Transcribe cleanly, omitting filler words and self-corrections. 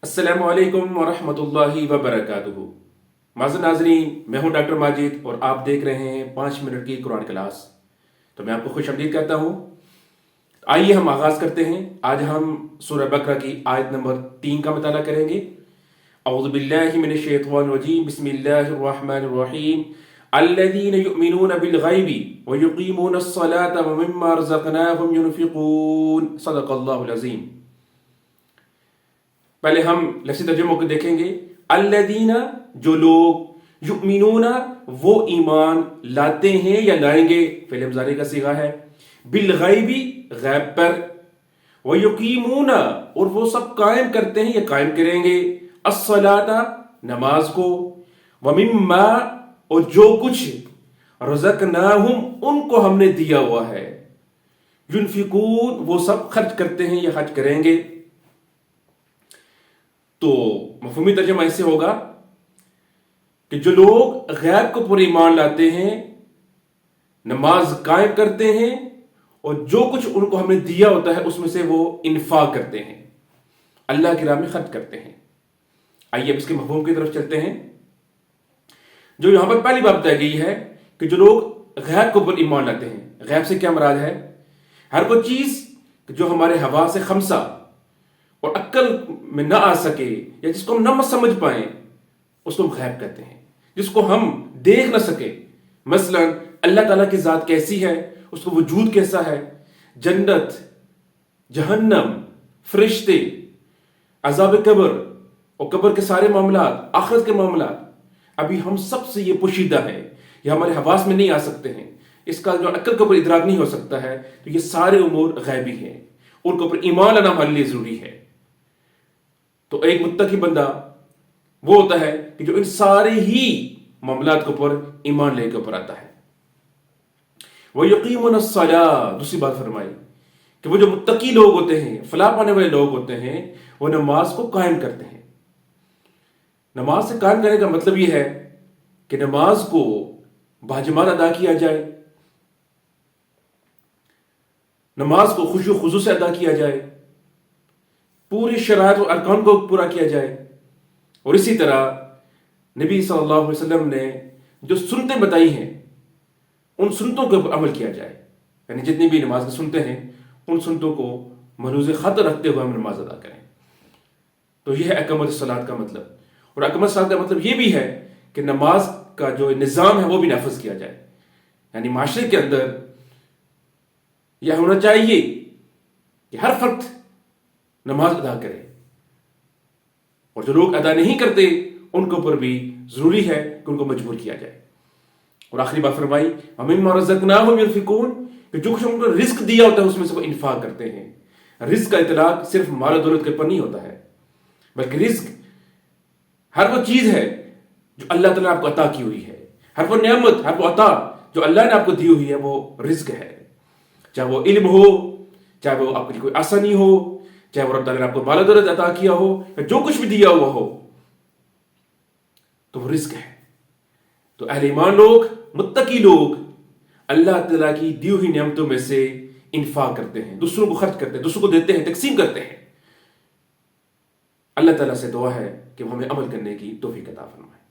अस्सलामुअलैकुम वरहमतुल्लाहि वबरकातुहू। माज़ नाज़रीन, मैं हूं डॉक्टर माजिद और आप देख रहे हैं 5 मिनट की कुरान क्लास। तो मैं आपको खुश आमदीद कहता हूं। आइए हम आगाज करते हैं। आज हम सूरह बकरा की आयत नंबर 3 का मुताला करेंगे। औज़ु बिल्लाहि मिनश शैतानिर रजीम, बिस्मिल्लाहिर रहमानिर रहीम। अल्लज़ीना युमिनूना बिल गैबि व युकीमूनस सलाता व मिम्मा रज़क़नाहुम युनफ़िक़ून। सदक़ल्लाहुल अज़ीम। पहले हम लफ्ज़ी तर्जुमे को देखेंगे। अल्लज़ीना, जो लोग, युमिनूना, वो ईमान लाते हैं या लाएंगे, फ़िल मुज़ारी का सीगा है, बिल गैबी, गैब पर, व युकीमूना, और वो सब कायम करते हैं या कायम करेंगे, अस्सलाता, नमाज को, व मिम्मा, और जो कुछ, रज़क़नाहुम, उनको हमने दिया हुआ है, युनफ़िक़ून, वो सब खर्च करते हैं या खर्च करेंगे। तो मफ़हूमी तर्जुमा ऐसे होगा कि जो लोग गैब को पूरे ईमान लाते हैं, नमाज कायम करते हैं और जो कुछ उनको हमने दिया होता है उसमें से वो इन्फाक करते हैं, अल्लाह की राह में खर्च करते हैं। आइए अब इसके मफ़हूम की तरफ चलते हैं। जो यहां पर पहली बात बताई गई है कि जो लोग गैब को पूरे ईमान लाते हैं, गैब से क्या मुराद है? हर कोई चीज जो हमारे हवा से खमसा और अक्ल में ना आ सके या जिसको हम न समझ पाए, उसको हम गैब कहते हैं। जिसको हम देख ना सके, मसलन अल्लाह ताला की जात कैसी है, उसका वजूद कैसा है, जन्नत, जहन्नम, फरिश्ते, अज़ाब कब्र और कब्र के सारे मामलात, आखिरत के मामलात, अभी हम सबसे ये पोशीदा है, ये हमारे हवास में नहीं आ सकते हैं, इसका जो अक्ल के ऊपर इदराक नहीं हो सकता है। तो ये सारे उमूर गैबी हैं, उनके ऊपर ईमान लाना हमारे लिए जरूरी है। तो एक मुत्तकी बंदा वो होता है कि जो इन सारे ही मामलात के ऊपर ईमान लेके ऊपर आता है। वह यकीमुन अस्सलाह, दूसरी बात फरमाई कि वो जो मुत्तकी लोग होते हैं, फलाह पाने वाले लोग होते हैं, वो नमाज को कायम करते हैं। नमाज से कायम करने का मतलब यह है कि नमाज को बाजमात अदा किया जाए, नमाज को खुशू खुजू से अदा किया जाए, पूरी शराइत और अरकान को पूरा किया जाए, और इसी तरह नबी सल्लल्लाहु अलैहि वसल्लम ने जो सुन्नतें बताई हैं उन सुन्नतों के ऊपर अमल किया जाए। यानी जितनी भी नमाज की सुन्नतें हैं उन सुन्नतों को मलूज़ खत रखते हुए हम नमाज अदा करें। तो यह है अक़ामत सलात का मतलब। और अक़ामत सलात का मतलब यह भी है कि नमाज का जो निज़ाम है वो भी नाफिज किया जाए। यानी माशरे के अंदर यह होना चाहिए कि हर फर्द नमाज अदा करे, और जो लोग अदा नहीं करते उनके ऊपर भी जरूरी है कि उनको मजबूर किया जाए। और आखिरी बात फरमाई, मिम्मा रज़क़नाहुम युनफ़िक़ून, कि जो कुछ उनको रिस्क दिया होता है उसमें से वो इन्फाक करते हैं। रिस्क का इतलाक सिर्फ माल दौलत के ऊपर नहीं होता है, बल्कि रिस्क हर वो चीज है जो अल्लाह ताला ने आपको अता की हुई है, हर वो नेमत, हर वो अता जो अल्लाह ने आपको दी हुई है, वो रिस्क है। चाहे वो इल्म हो, चाहे वो आपकी कोई आसानी हो, चाहे वो रब ताला ने आपको माल दौलत अता किया हो, जो कुछ भी दिया हुआ हो, तो वो रिस्क है। तो अहले ईमान लोग, मुत्तकी लोग अल्लाह ताला की दी हुई नेमतों में से इन्फाक करते हैं, दूसरों को खर्च करते हैं, दूसरों को देते हैं, तकसीम करते हैं। अल्लाह ताला से दुआ है कि वो हमें अमल करने की तौफीक अता फरमाए।